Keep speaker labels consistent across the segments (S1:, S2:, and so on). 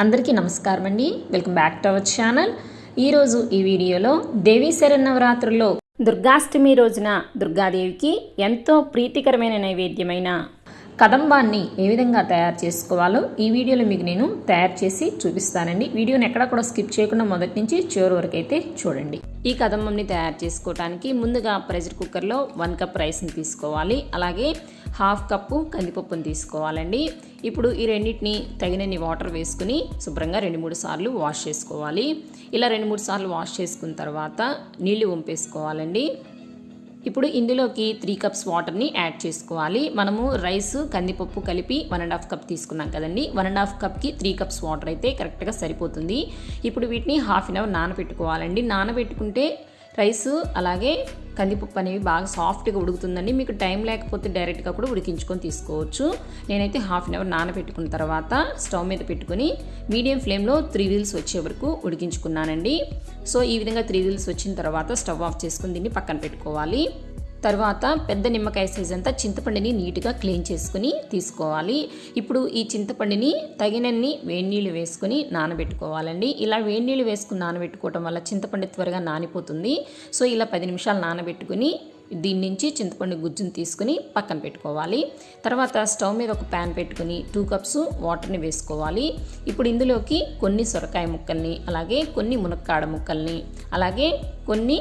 S1: అందరికీ నమస్కారం అండి. Welcome back to our channel. ఈరోజు ఈ వీడియోలో దేవీ శరన్నవరాత్రుల్లో దుర్గాష్టమి రోజున దుర్గాదేవికి ఎంతో ప్రీతికరమైన నైవేద్యమైన కదంబాన్ని ఏ విధంగా తయారు చేసుకోవాలో ఈ వీడియోలో మీకు నేను తయారు చేసి చూపిస్తానండి. వీడియోని ఎక్కడ కూడా స్కిప్ చేయకుండా మొదటి నుంచి చివరి వరకు అయితే చూడండి. ఈ కదంబంని తయారు చేసుకోవడానికి ముందుగా ప్రెషర్ కుక్కర్లో 1 కప్ రైస్ని తీసుకోవాలి. అలాగే 1/2 కప్పు కందిపప్పును తీసుకోవాలండి. ఇప్పుడు ఈ రెండింటిని తగినన్ని వాటర్ వేసుకుని శుభ్రంగా 2-3 సార్లు వాష్ చేసుకోవాలి. ఇలా 2-3 సార్లు వాష్ చేసుకున్న తర్వాత నీళ్లు వంపేసుకోవాలండి. ఇప్పుడు ఇందులోకి 3 కప్స్ వాటర్ని యాడ్ చేసుకోవాలి. మనము రైస్ కందిపప్పు కలిపి 1.5 కప్ తీసుకున్నాం కదండి. 1.5 కప్కి 3 కప్స్ వాటర్ అయితే కరెక్ట్గా సరిపోతుంది. ఇప్పుడు వీటిని హాఫ్ అన్ అవర్ నానబెట్టుకోవాలండి. నానబెట్టుకుంటే రైస్ అలాగే కందిపప్పు అనేవి బాగా సాఫ్ట్గా ఉడుకుతుందండి. మీకు టైం లేకపోతే డైరెక్ట్గా కూడా ఉడికించుకొని తీసుకోవచ్చు. నేనైతే హాఫ్ అన్ అవర్ నానబెట్టుకున్న తర్వాత స్టవ్ మీద పెట్టుకుని మీడియం ఫ్లేమ్లో 3 విజిల్స్ వచ్చే వరకు ఉడికించుకున్నానండి. సో ఈ విధంగా 3 విజిల్స్ వచ్చిన తర్వాత స్టవ్ ఆఫ్ చేసుకుని దీన్ని పక్కన పెట్టుకోవాలి. తర్వాత పెద్ద నిమ్మకాయ సైజ్ అంతా చింతపండుని నీట్గా క్లీన్ చేసుకుని తీసుకోవాలి. ఇప్పుడు ఈ చింతపండుని తగినన్ని వేడి నీళ్ళు వేసుకుని నానబెట్టుకోవాలండి. ఇలా వేడి నీళ్ళు వేసుకుని నానబెట్టుకోవటం వల్ల చింతపండు త్వరగా నానిపోతుంది. సో ఇలా 10 నిమిషాలు నానబెట్టుకుని దీని నుంచి చింతపండు గుజ్జును తీసుకుని పక్కన పెట్టుకోవాలి. తర్వాత స్టవ్ మీద ఒక ప్యాన్ పెట్టుకుని 2 కప్స్ వాటర్ని వేసుకోవాలి. ఇప్పుడు ఇందులోకి కొన్ని సొరకాయ ముక్కల్ని, అలాగే కొన్ని మునక్కాడ ముక్కల్ని, అలాగే కొన్ని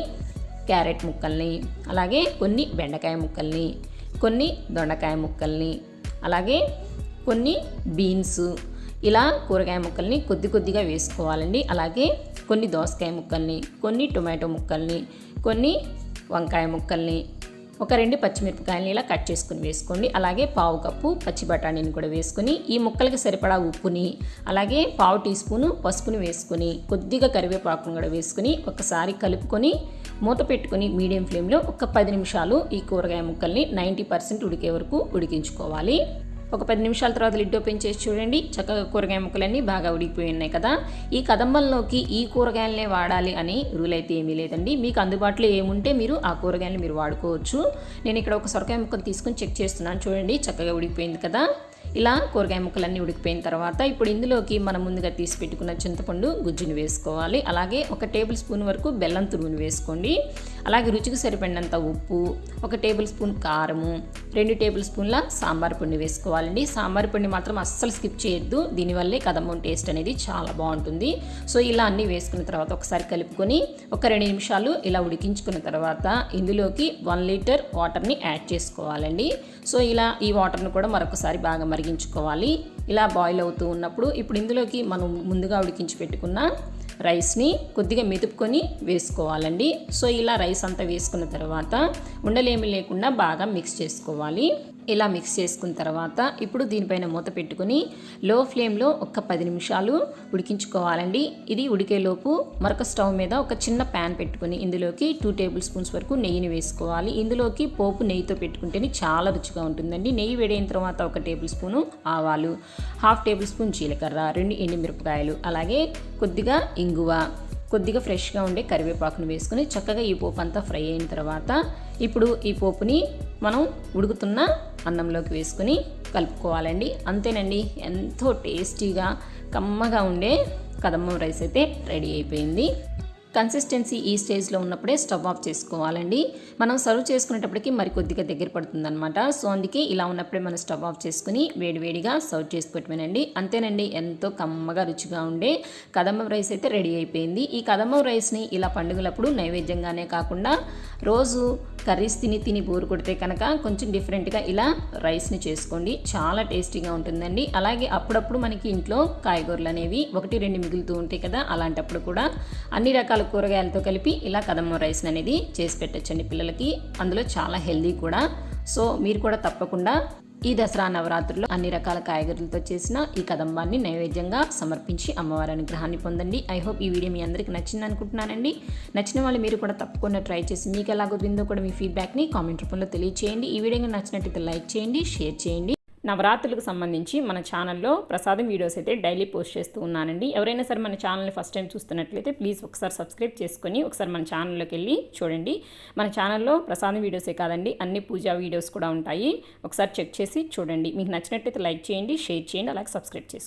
S1: క్యారెట్ ముక్కల్ని, అలాగే కొన్ని బెండకాయ ముక్కల్ని, కొన్ని దొండకాయ ముక్కల్ని, అలాగే కొన్ని బీన్స్, ఇలా కూరగాయ ముక్కల్ని కొద్దిగా వేసుకోవాలండి. అలాగే కొన్ని దోసకాయ ముక్కల్ని, కొన్ని టొమాటో ముక్కల్ని, కొన్ని వంకాయ ముక్కల్ని, ఒక 2 పచ్చిమిరపకాయలని ఇలా కట్ చేసుకుని వేసుకోండి. అలాగే 1/2 కప్పు పచ్చి బఠానీని కూడా వేసుకుని ఈ ముక్కలకి సరిపడా ఉప్పుని, అలాగే 1/2 టీ స్పూను పసుపుని వేసుకుని కొద్దిగా కరివేపాకును కూడా వేసుకుని ఒకసారి కలుపుకొని మూత పెట్టుకుని మీడియం ఫ్లేమ్లో ఒక 10 నిమిషాలు ఈ కూరగాయ ముక్కల్ని 90% ఉడికే వరకు ఉడికించుకోవాలి. ఒక 10 నిమిషాల తర్వాత లిడ్ ఓపెన్ చేసి చూడండి. చక్కగా కూరగాయ ముక్కలన్నీ బాగా ఉడికిపోయి ఉన్నాయి కదా. ఈ కదంబంలోకి ఈ కూరగాయలనే వాడాలి అని రూల్ అయితే ఏమీ లేదండి. మీకు అందుబాటులో ఏముంటే మీరు ఆ కూరగాయలు మీరు వాడుకోవచ్చు. నేను ఇక్కడ ఒక సొరకాయ ముక్కను తీసుకుని చెక్ చేస్తున్నాను. చూడండి చక్కగా ఉడికిపోయింది కదా. ఇలా కూరగాయ ముక్కలన్నీ ఉడికిపోయిన తర్వాత ఇప్పుడు ఇందులోకి మనం ముందుగా తీసి పెట్టుకున్న చింతపండు గుజ్జుని వేసుకోవాలి. అలాగే 1 టేబుల్ స్పూన్ వరకు బెల్లం తురుముని వేసుకోండి. అలాగే రుచికి సరిపడినంత ఉప్పు, 1 టేబుల్ స్పూన్ కారము, 2 టేబుల్ స్పూన్ల సాంబార్ పొడిని వేసుకోవాలండి. సాంబార్ పొడిని మాత్రం అస్సలు స్కిప్ చేయొద్దు. దీనివల్లే కదంబం టేస్ట్ అనేది చాలా బాగుంటుంది. సో ఇలా అన్నీ వేసుకున్న తర్వాత ఒకసారి కలుపుకొని ఒక 2 నిమిషాలు ఇలా ఉడికించుకున్న తర్వాత ఇందులోకి 1 లీటర్ వాటర్ని యాడ్ చేసుకోవాలండి. సో ఇలా ఈ వాటర్ని కూడా మరొకసారి బాగా మరిగించుకోవాలి. ఇలా బాయిల్ అవుతూ ఉన్నప్పుడు ఇప్పుడు ఇందులోకి మనం ముందుగా ఉడికించి పెట్టుకున్న రైస్ని కొద్దిగా మెదుపుకొని వేసుకోవాలండి. సో ఇలా రైస్ అంతా వేసుకున్న తర్వాత ఉండలేమి లేకుండా బాగా మిక్స్ చేసుకోవాలి. ఇలా మిక్స్ చేసుకున్న తర్వాత ఇప్పుడు దీనిపైన మూత పెట్టుకుని లో ఫ్లేమ్లో ఒక 10 నిమిషాలు ఉడికించుకోవాలండి. ఇది ఉడికేలోపు మరొక స్టవ్ మీద ఒక చిన్న ప్యాన్ పెట్టుకుని ఇందులోకి 2 టేబుల్ స్పూన్స్ వరకు నెయ్యిని వేసుకోవాలి. ఇందులోకి పోపు నెయ్యితో పెట్టుకుంటేనే చాలా రుచిగా ఉంటుందండి. నెయ్యి వేడైన తర్వాత 1 టేబుల్ స్పూను ఆవాలు, 1/2 టేబుల్ స్పూన్ జీలకర్ర, 2 ఎండుమిరపకాయలు, అలాగే కొద్దిగా ఇంగువ, కొద్దిగా ఫ్రెష్గా ఉండే కరివేపాకును వేసుకుని చక్కగా ఈ పోపు అంతా ఫ్రై అయిన తర్వాత ఇప్పుడు ఈ పోపుని మనం ఉడుకుతున్న అన్నంలోకి వేసుకుని కలుపుకోవాలండి. అంతేనండి, ఎంతో టేస్టీగా కమ్మగా ఉండే కదంబం రైస్ అయితే రెడీ అయిపోయింది. కన్సిస్టెన్సీ ఈ స్టేజ్లో ఉన్నప్పుడే స్టవ్ ఆఫ్ చేసుకోవాలండి. మనం సర్వ్ చేసుకునేటప్పటికి మరి కొద్దిగా దగ్గర పడుతుందన్నమాట. సో అందుకే ఇలా ఉన్నప్పుడే మనం స్టవ్ ఆఫ్ చేసుకుని వేడివేడిగా సర్వ్ చేసుకోవటమేనండి. అంతేనండి, ఎంతో కమ్మగా రుచిగా ఉండే కదంబం రైస్ అయితే రెడీ అయిపోయింది. ఈ కదంబం రైస్ని ఇలా పండుగలప్పుడు నైవేద్యంగానే కాకుండా రోజు కర్రీస్ తిని బోరు కొడితే కనుక కొంచెం డిఫరెంట్గా ఇలా రైస్ని చేసుకోండి. చాలా టేస్టీగా ఉంటుందండి. అలాగే అప్పుడప్పుడు మనకి ఇంట్లో కాయగూరలు అనేవి 1-2 మిగులుతూ ఉంటాయి కదా. అలాంటప్పుడు కూడా అన్ని రకాల కూరగాయలతో కలిపి ఇలా కదంబం రైస్ అనేది చేసి పెట్టచ్చండి పిల్లలకి. అందులో చాలా హెల్దీ కూడా. సో మీరు కూడా తప్పకుండా ఈ దసరా నవరాత్రుల్లో అన్ని రకాల కాయగూరలతో చేసిన ఈ కదంబాన్ని నైవేద్యంగా సమర్పించి అమ్మవారి అనుగ్రహాన్ని పొందండి. ఐ హోప్ ఈ వీడియో మీ అందరికీ నచ్చింది అనుకుంటున్నానండి. నచ్చిన వాళ్ళు మీరు కూడా తప్పకుండా ట్రై చేసి మీకు ఎలా కుదిరిందో కూడా మీ ఫీడ్బ్యాక్ని కామెంట్ రూపంలో తెలియచేయండి. ఈ వీడియో నచ్చినట్లయితే లైక్ చేయండి, షేర్ చేయండి. నవరాత్రులకు సంబంధించి మన ఛానల్లో ప్రసాదం వీడియోస్ అయితే డైలీ పోస్ట్ చేస్తూ ఉన్నానండి. ఎవరైనా సరే మన ఛానల్ని ఫస్ట్ టైం చూస్తున్నట్లయితే ప్లీజ్ ఒకసారి సబ్స్క్రైబ్ చేసుకొని ఒకసారి మన ఛానల్లోకి వెళ్ళి చూడండి. మన ఛానల్లో ప్రసాదం వీడియోసే కాదండి, అన్ని పూజా వీడియోస్ కూడా ఉంటాయి. ఒకసారి చెక్ చేసి చూడండి. మీకు నచ్చినట్లయితే లైక్ చేయండి, షేర్ చేయండి, అలాగే సబ్స్క్రైబ్ చేసుకోండి.